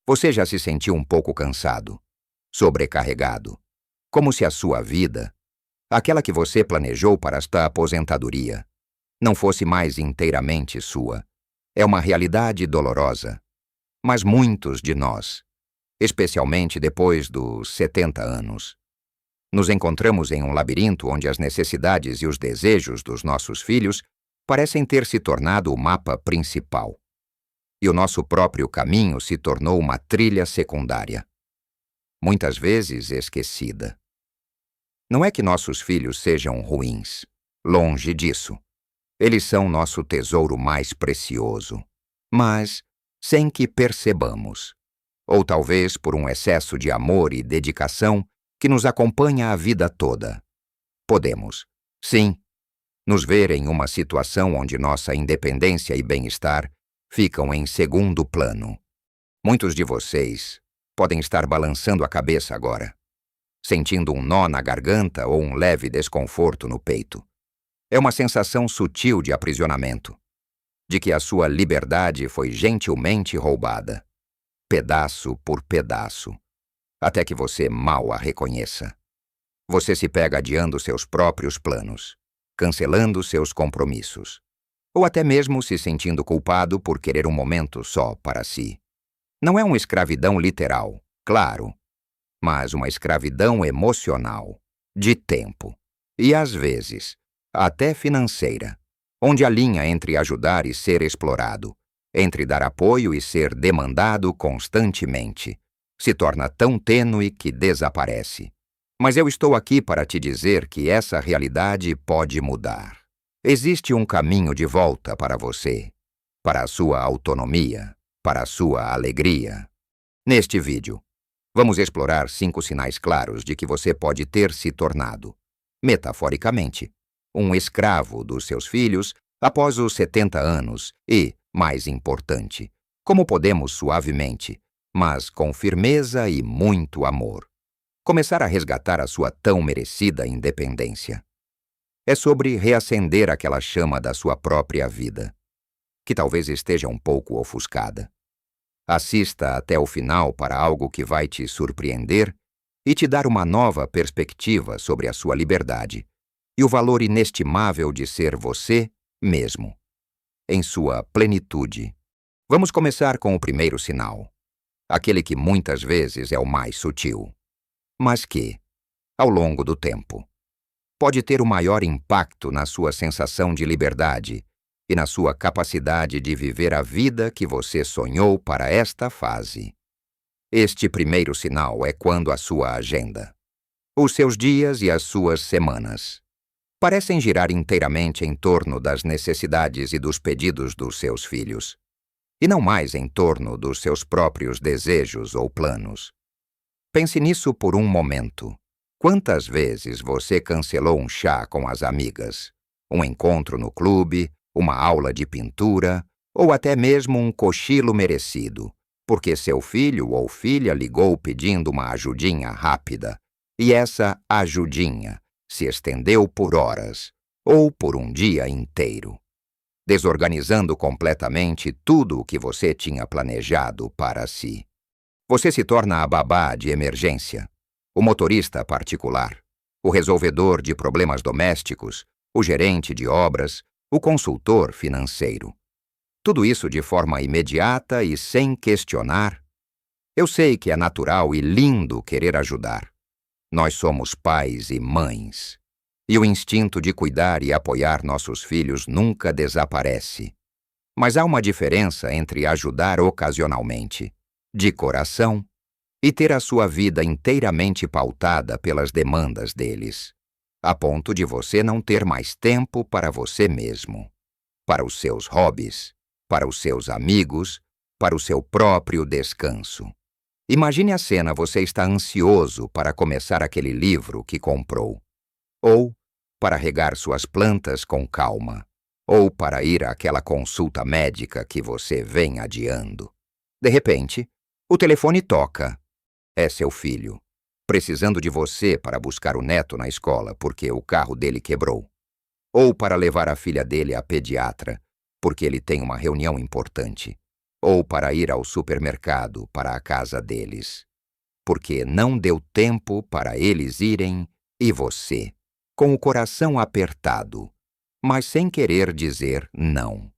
Você já se sentiu um pouco cansado, sobrecarregado, como se a sua vida, aquela que você planejou para esta aposentadoria, não fosse mais inteiramente sua. É uma realidade dolorosa. Mas muitos de nós, especialmente depois dos 70 anos, nos encontramos em um labirinto onde as necessidades e os desejos dos nossos filhos parecem ter se tornado o mapa principal. E o nosso próprio caminho se tornou uma trilha secundária, muitas vezes esquecida. Não é que nossos filhos sejam ruins, longe disso. Eles são nosso tesouro mais precioso, mas sem que percebamos, ou talvez por um excesso de amor e dedicação que nos acompanha a vida toda. Podemos, sim, nos ver em uma situação onde nossa independência e bem-estar ficam em segundo plano. Muitos de vocês podem estar balançando a cabeça agora, sentindo um nó na garganta ou um leve desconforto no peito. É uma sensação sutil de aprisionamento, de que a sua liberdade foi gentilmente roubada, pedaço por pedaço, até que você mal a reconheça. Você se pega adiando seus próprios planos, cancelando seus compromissos, ou até mesmo se sentindo culpado por querer um momento só para si. Não é uma escravidão literal, claro, mas uma escravidão emocional, de tempo, e às vezes, até financeira, onde a linha entre ajudar e ser explorado, entre dar apoio e ser demandado constantemente, se torna tão tênue que desaparece. Mas eu estou aqui para te dizer que essa realidade pode mudar. Existe um caminho de volta para você, para a sua autonomia, para a sua alegria. Neste vídeo, vamos explorar 5 sinais claros de que você pode ter se tornado, metaforicamente, um escravo dos seus filhos após os 70 anos e, mais importante, como podemos suavemente, mas com firmeza e muito amor, começar a resgatar a sua tão merecida independência. É sobre reacender aquela chama da sua própria vida, que talvez esteja um pouco ofuscada. Assista até o final para algo que vai te surpreender e te dar uma nova perspectiva sobre a sua liberdade e o valor inestimável de ser você mesmo, em sua plenitude. Vamos começar com o primeiro sinal, aquele que muitas vezes é o mais sutil, mas que, ao longo do tempo, pode ter o maior impacto na sua sensação de liberdade e na sua capacidade de viver a vida que você sonhou para esta fase. Este primeiro sinal é quando a sua agenda, os seus dias e as suas semanas, parecem girar inteiramente em torno das necessidades e dos pedidos dos seus filhos, e não mais em torno dos seus próprios desejos ou planos. Pense nisso por um momento. Quantas vezes você cancelou um chá com as amigas, um encontro no clube, uma aula de pintura, ou até mesmo um cochilo merecido, porque seu filho ou filha ligou pedindo uma ajudinha rápida, e essa ajudinha se estendeu por horas, ou por um dia inteiro, desorganizando completamente tudo o que você tinha planejado para si. Você se torna a babá de emergência, o motorista particular, o resolvedor de problemas domésticos, o gerente de obras, o consultor financeiro. Tudo isso de forma imediata e sem questionar. Eu sei que é natural e lindo querer ajudar. Nós somos pais e mães, e o instinto de cuidar e apoiar nossos filhos nunca desaparece. Mas há uma diferença entre ajudar ocasionalmente, de coração, e ter a sua vida inteiramente pautada pelas demandas deles, a ponto de você não ter mais tempo para você mesmo, para os seus hobbies, para os seus amigos, para o seu próprio descanso. Imagine a cena: você está ansioso para começar aquele livro que comprou, ou para regar suas plantas com calma, ou para ir àquela consulta médica que você vem adiando. De repente, o telefone toca. É seu filho, precisando de você para buscar o neto na escola porque o carro dele quebrou, ou para levar a filha dele à pediatra porque ele tem uma reunião importante. ou para ir ao supermercado para a casa deles, porque não deu tempo para eles irem e você, com o coração apertado, mas sem querer dizer não,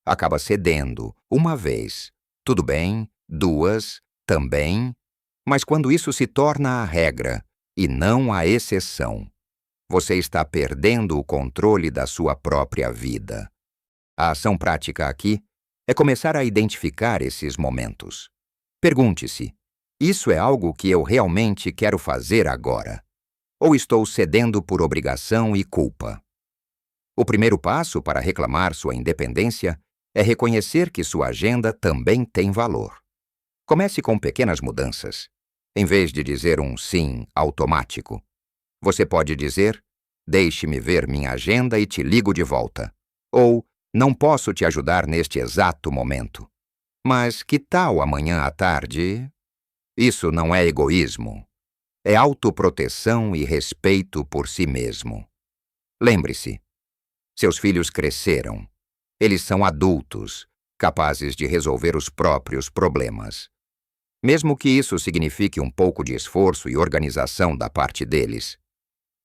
acaba cedendo uma vez, tudo bem, duas, também, mas quando isso se torna a regra e não a exceção, você está perdendo o controle da sua própria vida. A ação prática aqui é começar a identificar esses momentos. Pergunte-se: isso é algo que eu realmente quero fazer agora? Ou estou cedendo por obrigação e culpa? O primeiro passo para reclamar sua independência é reconhecer que sua agenda também tem valor. Comece com pequenas mudanças. Em vez de dizer um sim automático, você pode dizer: deixe-me ver minha agenda e te ligo de volta. Ou, não posso te ajudar neste exato momento. Mas que tal amanhã à tarde? Isso não é egoísmo. É autoproteção e respeito por si mesmo. Lembre-se, seus filhos cresceram. Eles são adultos, capazes de resolver os próprios problemas. Mesmo que isso signifique um pouco de esforço e organização da parte deles.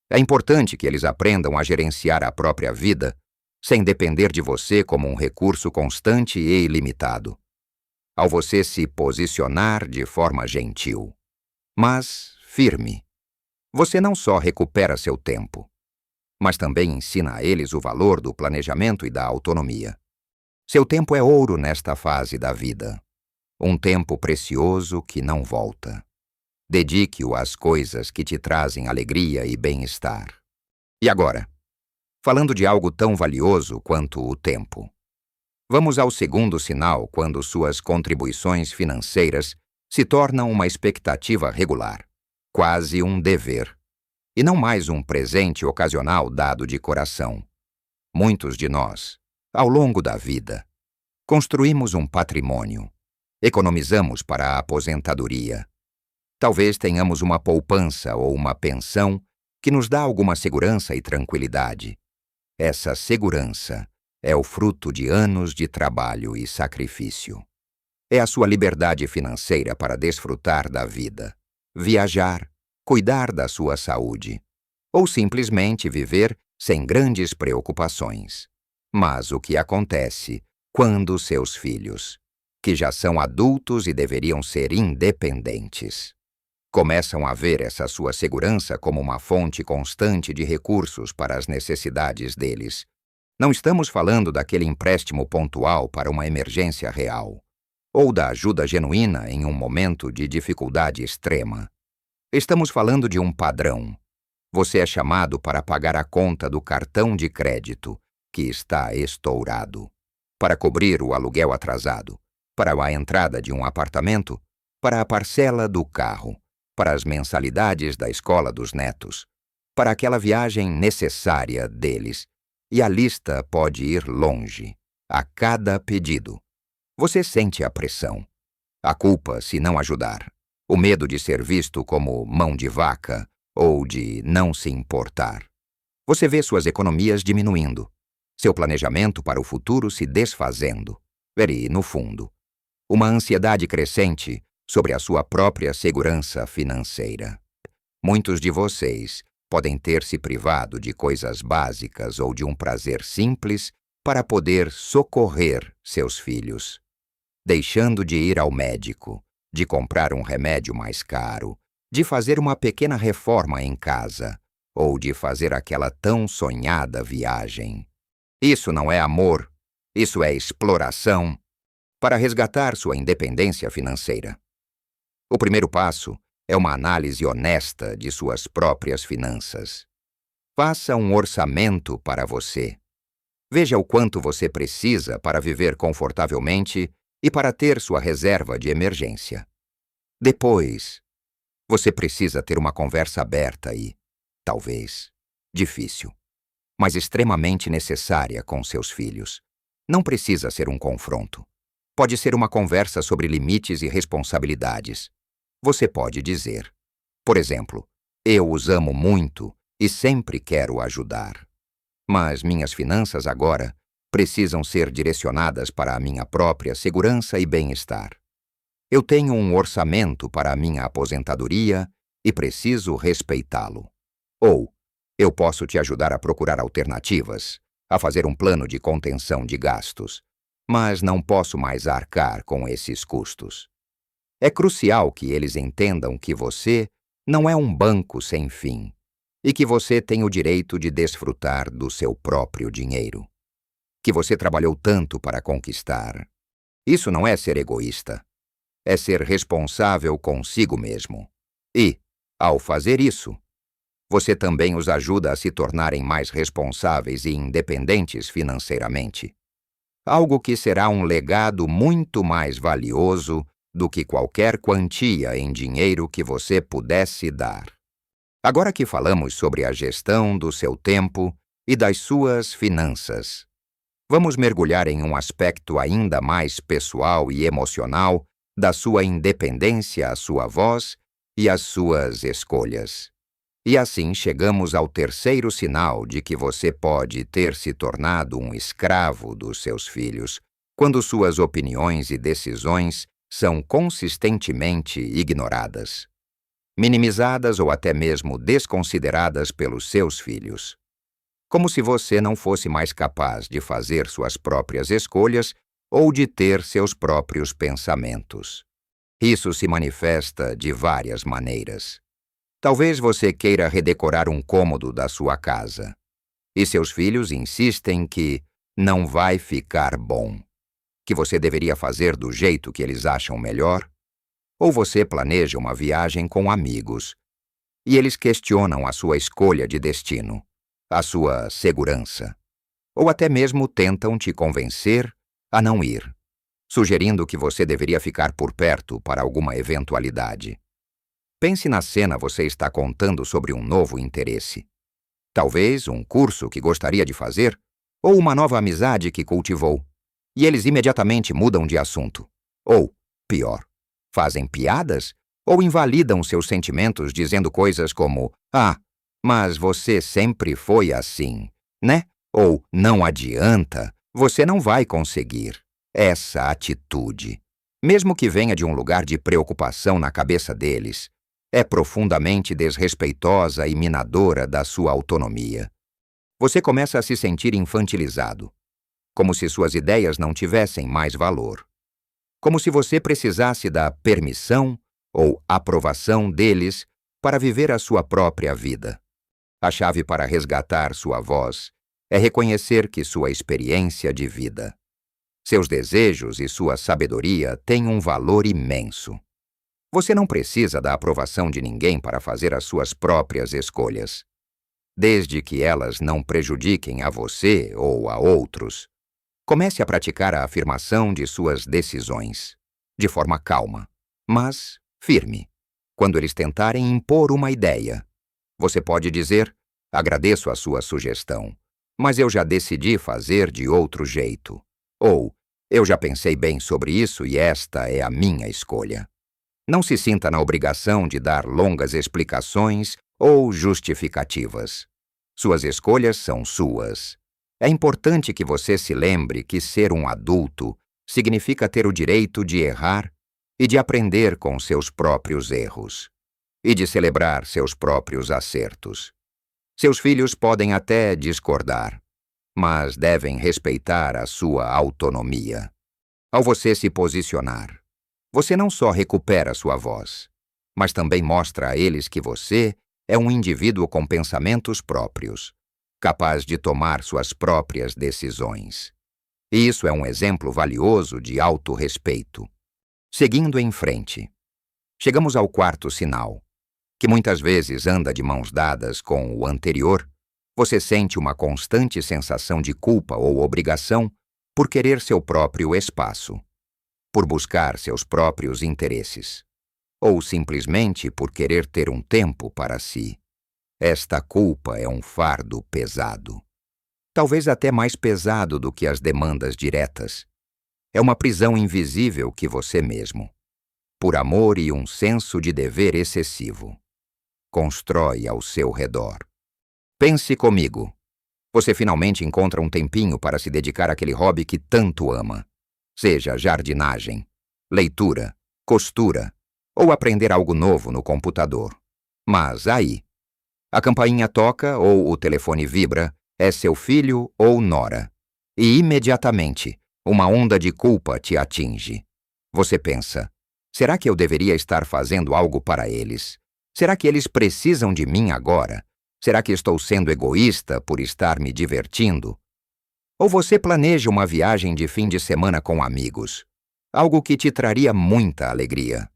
É importante que eles aprendam a gerenciar a própria vida sem depender de você como um recurso constante e ilimitado. Ao você se posicionar de forma gentil, mas firme, você não só recupera seu tempo, mas também ensina a eles o valor do planejamento e da autonomia. Seu tempo é ouro nesta fase da vida, um tempo precioso que não volta. Dedique-o às coisas que te trazem alegria e bem-estar. E agora, falando de algo tão valioso quanto o tempo, vamos ao segundo sinal quando suas contribuições financeiras se tornam uma expectativa regular, quase um dever, e não mais um presente ocasional dado de coração. Muitos de nós, ao longo da vida, construímos um patrimônio, economizamos para a aposentadoria. Talvez tenhamos uma poupança ou uma pensão que nos dá alguma segurança e tranquilidade. Essa segurança é o fruto de anos de trabalho e sacrifício. É a sua liberdade financeira para desfrutar da vida, viajar, cuidar da sua saúde, ou simplesmente viver sem grandes preocupações. Mas o que acontece quando seus filhos, que já são adultos e deveriam ser independentes, começam a ver essa sua segurança como uma fonte constante de recursos para as necessidades deles? Não estamos falando daquele empréstimo pontual para uma emergência real, ou da ajuda genuína em um momento de dificuldade extrema. Estamos falando de um padrão. Você é chamado para pagar a conta do cartão de crédito, que está estourado, para cobrir o aluguel atrasado, para a entrada de um apartamento, para a parcela do carro, para as mensalidades da escola dos netos, para aquela viagem necessária deles. E a lista pode ir longe, a cada pedido. Você sente a pressão, a culpa se não ajudar, o medo de ser visto como mão de vaca ou de não se importar. Você vê suas economias diminuindo, seu planejamento para o futuro se desfazendo. E, no fundo, uma ansiedade crescente sobre a sua própria segurança financeira. Muitos de vocês podem ter se privado de coisas básicas ou de um prazer simples para poder socorrer seus filhos, deixando de ir ao médico, de comprar um remédio mais caro, de fazer uma pequena reforma em casa ou de fazer aquela tão sonhada viagem. Isso não é amor, isso é exploração para resgatar sua independência financeira. O primeiro passo é uma análise honesta de suas próprias finanças. Faça um orçamento para você. Veja o quanto você precisa para viver confortavelmente e para ter sua reserva de emergência. Depois, você precisa ter uma conversa aberta e, talvez, difícil, mas extremamente necessária com seus filhos. Não precisa ser um confronto. Pode ser uma conversa sobre limites e responsabilidades. Você pode dizer, por exemplo, eu os amo muito e sempre quero ajudar. Mas minhas finanças agora precisam ser direcionadas para a minha própria segurança e bem-estar. Eu tenho um orçamento para a minha aposentadoria e preciso respeitá-lo. Ou, eu posso te ajudar a procurar alternativas, a fazer um plano de contenção de gastos, mas não posso mais arcar com esses custos. É crucial que eles entendam que você não é um banco sem fim e que você tem o direito de desfrutar do seu próprio dinheiro, que você trabalhou tanto para conquistar. Isso não é ser egoísta, é ser responsável consigo mesmo. E, ao fazer isso, você também os ajuda a se tornarem mais responsáveis e independentes financeiramente. Algo que será um legado muito mais valioso do que qualquer quantia em dinheiro que você pudesse dar. Agora que falamos sobre a gestão do seu tempo e das suas finanças, vamos mergulhar em um aspecto ainda mais pessoal e emocional da sua independência à sua voz e às suas escolhas. E assim chegamos ao terceiro sinal de que você pode ter se tornado um escravo dos seus filhos, quando suas opiniões e decisões são consistentemente ignoradas, minimizadas ou até mesmo desconsideradas pelos seus filhos. Como se você não fosse mais capaz de fazer suas próprias escolhas ou de ter seus próprios pensamentos. Isso se manifesta de várias maneiras. Talvez você queira redecorar um cômodo da sua casa, e seus filhos insistem que não vai ficar bom, que você deveria fazer do jeito que eles acham melhor, ou você planeja uma viagem com amigos, e eles questionam a sua escolha de destino, a sua segurança, ou até mesmo tentam te convencer a não ir, sugerindo que você deveria ficar por perto para alguma eventualidade. Pense na cena: você está contando sobre um novo interesse. Talvez um curso que gostaria de fazer, ou uma nova amizade que cultivou. E eles imediatamente mudam de assunto. Ou, pior, fazem piadas ou invalidam seus sentimentos dizendo coisas como: "Ah, mas você sempre foi assim, né?" Ou "Não adianta, você não vai conseguir." Essa atitude, mesmo que venha de um lugar de preocupação na cabeça deles, é profundamente desrespeitosa e minadora da sua autonomia. Você começa a se sentir infantilizado, como se suas ideias não tivessem mais valor, como se você precisasse da permissão ou aprovação deles para viver a sua própria vida. A chave para resgatar sua voz é reconhecer que sua experiência de vida, seus desejos e sua sabedoria têm um valor imenso. Você não precisa da aprovação de ninguém para fazer as suas próprias escolhas, desde que elas não prejudiquem a você ou a outros. Comece a praticar a afirmação de suas decisões, de forma calma, mas firme. Quando eles tentarem impor uma ideia, você pode dizer: "Agradeço a sua sugestão, mas eu já decidi fazer de outro jeito." Ou "Eu já pensei bem sobre isso e esta é a minha escolha." Não se sinta na obrigação de dar longas explicações ou justificativas. Suas escolhas são suas. É importante que você se lembre que ser um adulto significa ter o direito de errar e de aprender com seus próprios erros, e de celebrar seus próprios acertos. Seus filhos podem até discordar, mas devem respeitar a sua autonomia. Ao você se posicionar, você não só recupera sua voz, mas também mostra a eles que você é um indivíduo com pensamentos próprios, capaz de tomar suas próprias decisões. E isso é um exemplo valioso de autorrespeito. Seguindo em frente, chegamos ao quarto sinal, que muitas vezes anda de mãos dadas com o anterior. Você sente uma constante sensação de culpa ou obrigação por querer seu próprio espaço, por buscar seus próprios interesses, ou simplesmente por querer ter um tempo para si. Esta culpa é um fardo pesado, talvez até mais pesado do que as demandas diretas. É uma prisão invisível que você mesmo, por amor e um senso de dever excessivo, constrói ao seu redor. Pense comigo. Você finalmente encontra um tempinho para se dedicar àquele hobby que tanto ama. Seja jardinagem, leitura, costura ou aprender algo novo no computador. Mas aí, a campainha toca ou o telefone vibra, é seu filho ou nora. E imediatamente, uma onda de culpa te atinge. Você pensa, será que eu deveria estar fazendo algo para eles? Será que eles precisam de mim agora? Será que estou sendo egoísta por estar me divertindo? Ou você planeja uma viagem de fim de semana com amigos, algo que te traria muita alegria.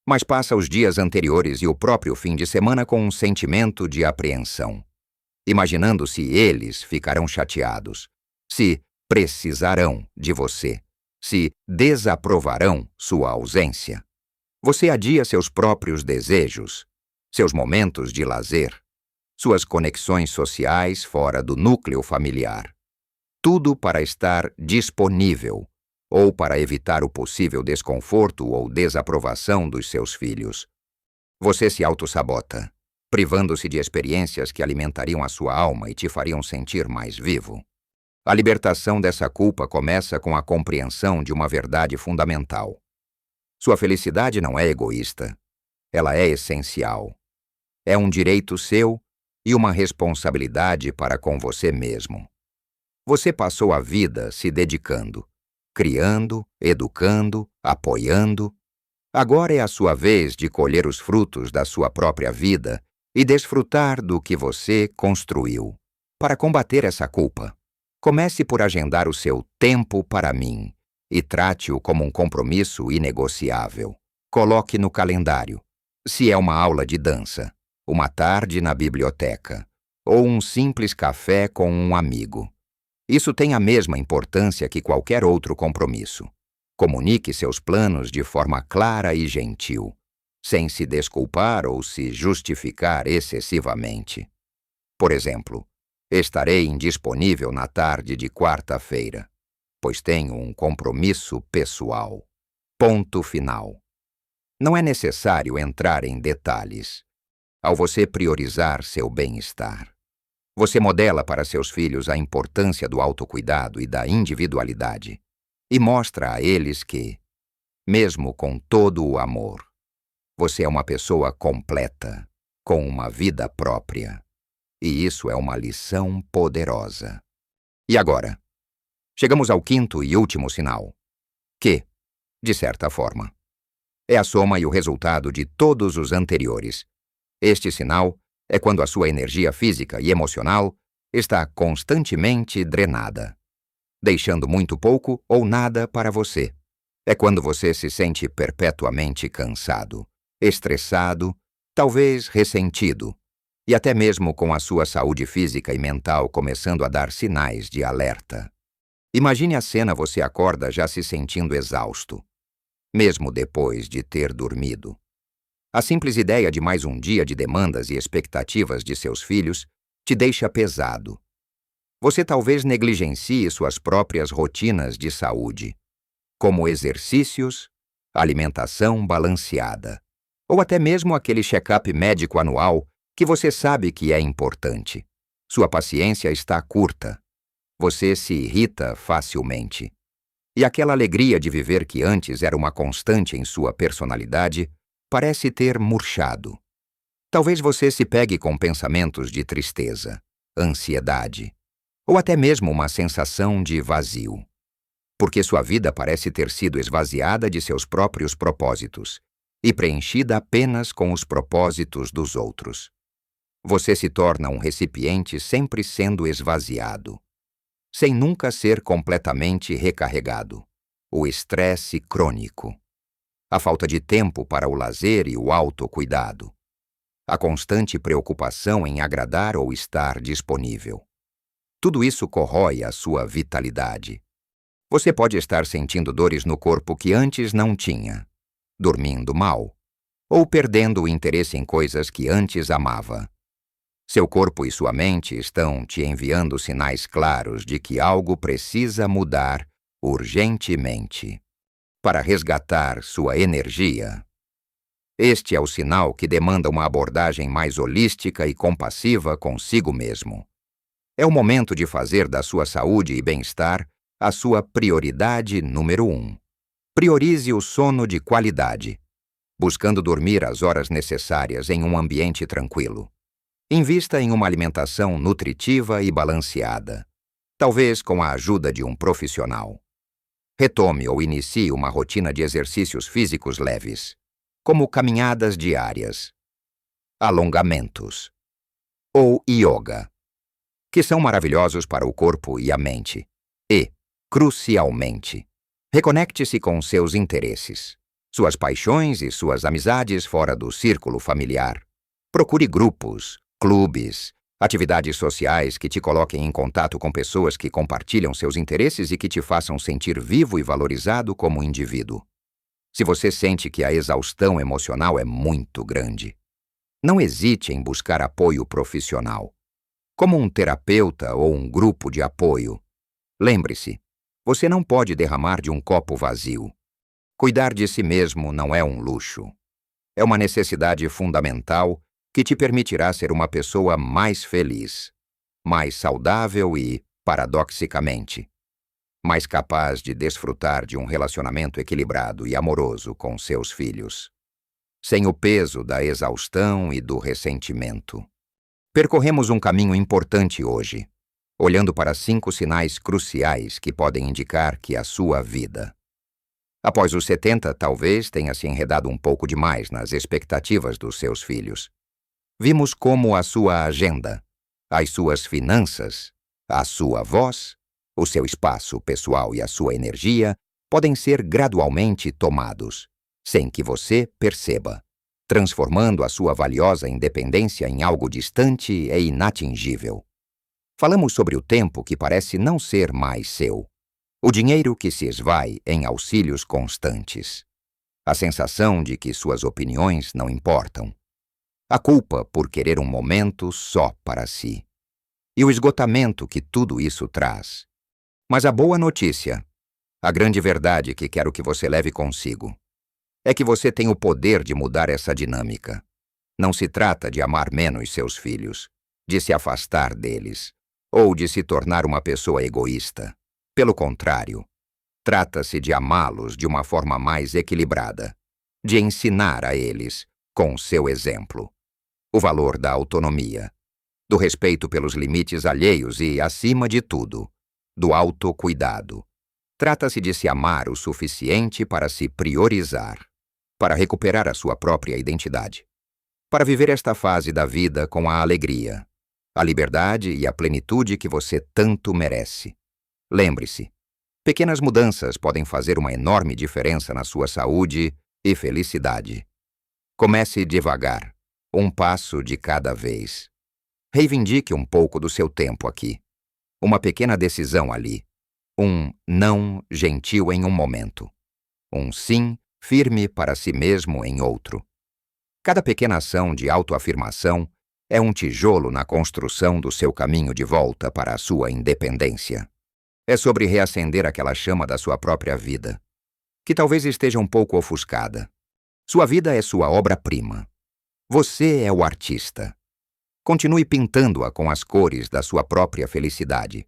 Mas passa os dias anteriores e o próprio fim de semana com um sentimento de apreensão, imaginando se eles ficarão chateados, se precisarão de você, se desaprovarão sua ausência. Você adia seus próprios desejos, seus momentos de lazer, suas conexões sociais fora do núcleo familiar. Tudo para estar disponível ou para evitar o possível desconforto ou desaprovação dos seus filhos. Você se autossabota, privando-se de experiências que alimentariam a sua alma e te fariam sentir mais vivo. A libertação dessa culpa começa com a compreensão de uma verdade fundamental. Sua felicidade não é egoísta. Ela é essencial. É um direito seu e uma responsabilidade para com você mesmo. Você passou a vida se dedicando, criando, educando, apoiando. Agora é a sua vez de colher os frutos da sua própria vida e desfrutar do que você construiu. Para combater essa culpa, comece por agendar o seu tempo para mim e trate-o como um compromisso inegociável. Coloque no calendário, se é uma aula de dança, uma tarde na biblioteca ou um simples café com um amigo. Isso tem a mesma importância que qualquer outro compromisso. Comunique seus planos de forma clara e gentil, sem se desculpar ou se justificar excessivamente. Por exemplo, estarei indisponível na tarde de quarta-feira, pois tenho um compromisso pessoal. Ponto final. Não é necessário entrar em detalhes. Ao você priorizar seu bem-estar, você modela para seus filhos a importância do autocuidado e da individualidade e mostra a eles que, mesmo com todo o amor, você é uma pessoa completa, com uma vida própria. E isso é uma lição poderosa. E agora, chegamos ao quinto e último sinal, que, de certa forma, é a soma e o resultado de todos os anteriores. Este sinal é quando a sua energia física e emocional está constantemente drenada, deixando muito pouco ou nada para você. É quando você se sente perpetuamente cansado, estressado, talvez ressentido, e até mesmo com a sua saúde física e mental começando a dar sinais de alerta. Imagine a cena: você acorda já se sentindo exausto, mesmo depois de ter dormido. A simples ideia de mais um dia de demandas e expectativas de seus filhos te deixa pesado. Você talvez negligencie suas próprias rotinas de saúde, como exercícios, alimentação balanceada, ou até mesmo aquele check-up médico anual que você sabe que é importante. Sua paciência está curta. Você se irrita facilmente. E aquela alegria de viver que antes era uma constante em sua personalidade parece ter murchado. Talvez você se pegue com pensamentos de tristeza, ansiedade, ou até mesmo uma sensação de vazio, porque sua vida parece ter sido esvaziada de seus próprios propósitos e preenchida apenas com os propósitos dos outros. Você se torna um recipiente sempre sendo esvaziado, sem nunca ser completamente recarregado. O estresse crônico, a falta de tempo para o lazer e o autocuidado, a constante preocupação em agradar ou estar disponível. Tudo isso corrói a sua vitalidade. Você pode estar sentindo dores no corpo que antes não tinha, dormindo mal, ou perdendo o interesse em coisas que antes amava. Seu corpo e sua mente estão te enviando sinais claros de que algo precisa mudar urgentemente para resgatar sua energia. Este é o sinal que demanda uma abordagem mais holística e compassiva consigo mesmo. É o momento de fazer da sua saúde e bem-estar a sua prioridade número 1. Priorize o sono de qualidade, buscando dormir as horas necessárias em um ambiente tranquilo. Invista em uma alimentação nutritiva e balanceada, talvez com a ajuda de um profissional. Retome ou inicie uma rotina de exercícios físicos leves, como caminhadas diárias, alongamentos ou yoga, que são maravilhosos para o corpo e a mente. E, crucialmente, reconecte-se com seus interesses, suas paixões e suas amizades fora do círculo familiar. Procure grupos, clubes, atividades sociais que te coloquem em contato com pessoas que compartilham seus interesses e que te façam sentir vivo e valorizado como indivíduo. Se você sente que a exaustão emocional é muito grande, não hesite em buscar apoio profissional, como um terapeuta ou um grupo de apoio. Lembre-se, você não pode derramar de um copo vazio. Cuidar de si mesmo não é um luxo. É uma necessidade fundamental que te permitirá ser uma pessoa mais feliz, mais saudável e, paradoxicamente, mais capaz de desfrutar de um relacionamento equilibrado e amoroso com seus filhos, sem o peso da exaustão e do ressentimento. Percorremos um caminho importante hoje, olhando para 5 sinais cruciais que podem indicar que a sua vida, após os 70, talvez tenha se enredado um pouco demais nas expectativas dos seus filhos. Vimos como a sua agenda, as suas finanças, a sua voz, o seu espaço pessoal e a sua energia podem ser gradualmente tomados, sem que você perceba, transformando a sua valiosa independência em algo distante e inatingível. Falamos sobre o tempo que parece não ser mais seu, o dinheiro que se esvai em auxílios constantes, a sensação de que suas opiniões não importam, a culpa por querer um momento só para si, e o esgotamento que tudo isso traz. Mas a boa notícia, a grande verdade que quero que você leve consigo, é que você tem o poder de mudar essa dinâmica. Não se trata de amar menos seus filhos, de se afastar deles, ou de se tornar uma pessoa egoísta. Pelo contrário, trata-se de amá-los de uma forma mais equilibrada, de ensinar a eles, com seu exemplo, o valor da autonomia, do respeito pelos limites alheios e, acima de tudo, do autocuidado. Trata-se de se amar o suficiente para se priorizar, para recuperar a sua própria identidade, para viver esta fase da vida com a alegria, a liberdade e a plenitude que você tanto merece. Lembre-se, pequenas mudanças podem fazer uma enorme diferença na sua saúde e felicidade. Comece devagar, um passo de cada vez. Reivindique um pouco do seu tempo aqui, uma pequena decisão ali, um não gentil em um momento, um sim firme para si mesmo em outro. Cada pequena ação de autoafirmação é um tijolo na construção do seu caminho de volta para a sua independência. É sobre reacender aquela chama da sua própria vida, que talvez esteja um pouco ofuscada. Sua vida é sua obra-prima. Você é o artista. Continue pintando-a com as cores da sua própria felicidade,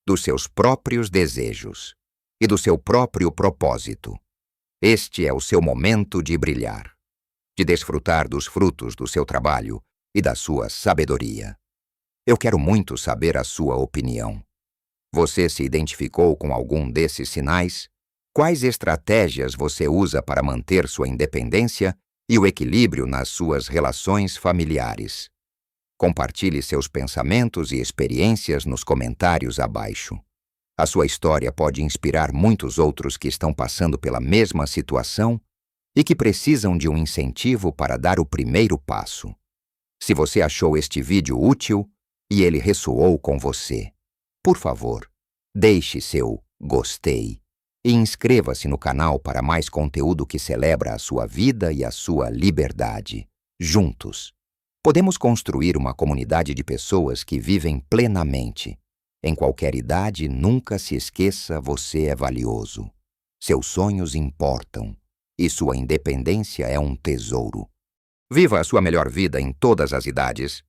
dos seus próprios desejos e do seu próprio propósito. Este é o seu momento de brilhar, de desfrutar dos frutos do seu trabalho e da sua sabedoria. Eu quero muito saber a sua opinião. Você se identificou com algum desses sinais? Quais estratégias você usa para manter sua independência e o equilíbrio nas suas relações familiares? Compartilhe seus pensamentos e experiências nos comentários abaixo. A sua história pode inspirar muitos outros que estão passando pela mesma situação e que precisam de um incentivo para dar o primeiro passo. Se você achou este vídeo útil e ele ressoou com você, por favor, deixe seu gostei e inscreva-se no canal para mais conteúdo que celebra a sua vida e a sua liberdade. Juntos, podemos construir uma comunidade de pessoas que vivem plenamente. Em qualquer idade, nunca se esqueça, você é valioso. Seus sonhos importam e sua independência é um tesouro. Viva a sua melhor vida em todas as idades,